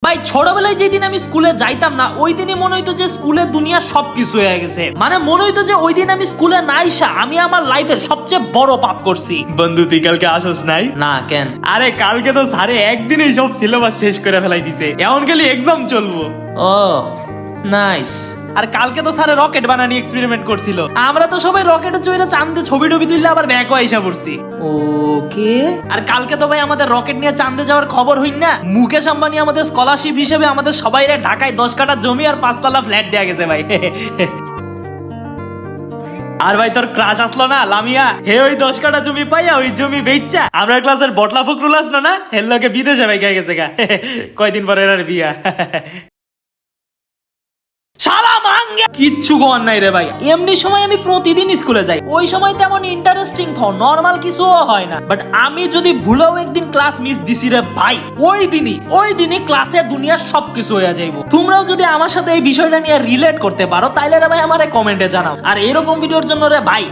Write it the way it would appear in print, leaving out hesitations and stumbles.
ভাই ছোটবেলায় যেদিন আমি স্কুলে যাইতাম না ওই দিনই মনে হইতো যে স্কুলের দুনিয়া সবকিছু হয়ে গেছে। মানে মনে হইতো যে ওই দিন আমি স্কুলে না আইসা আমি আমার লাইফের সবচেয়ে বড় পাপ করছি। বন্ধু তুই কালকে আসোস নাই? না কেন? আরে কালকে তো স্যারে একদিনেই সব সিলেবাস শেষ করে ফেলাই দিছে, এখন খালি এক্সাম চলবো। ও নাইস। আর কালকে তো স্যারে রকেট বানানি এক্সপেরিমেন্ট করছিল, আমরা তো সবাই রকেটে চড়ে চাঁদে ছবি টবি তুললে আবার ব্যাকও আইসা পড়ছি। ওকে। আর কালকে তো ভাই আমাদের রকেট নিয়ে চাঁদে যাওয়ার খবর হইন না, মুকেশ আম্বানি আমাদের স্কলারশিপ হিসেবে আমাদের সবাইরে ঢাকায় 10 কাঠা জমি আর 5 তলা ফ্ল্যাট দেয়া গেছে ভাই। আর ভাই তোর ক্রাশ আসলো না লামিয়া, হে ওই 10 কাঠা জমি পাইয়া ওই জমি বেচছা আমরা ক্লাসের বটলা ফকরুল আসলো না, হের লোকে বিদেশে ভাই গেছে গা। কয়দিন পরে এর বিয়া। শালা মাঙ্গে কিচ্ছু গোয়ার নাই রে ভাই। এমনি সময় আমি প্রতিদিন স্কুলে যাই, ওই সময় তেমন ইন্টারেস্টিং নরমাল কিছুও হয় না। বাট আমি যদি ভুলেও একদিন ক্লাস মিস দিছি রে ভাই, ওই দিনই ক্লাসে দুনিয়ার সবকিছু হয়ে যাইবো। তোমরাও যদি আমার সাথে এই বিষয়টা নিয়ে রিলেট করতে পারো তাইলে রে ভাই আমারে কমেন্টে জানাও। আর এরকম ভিডিওর জন্য রে ভাই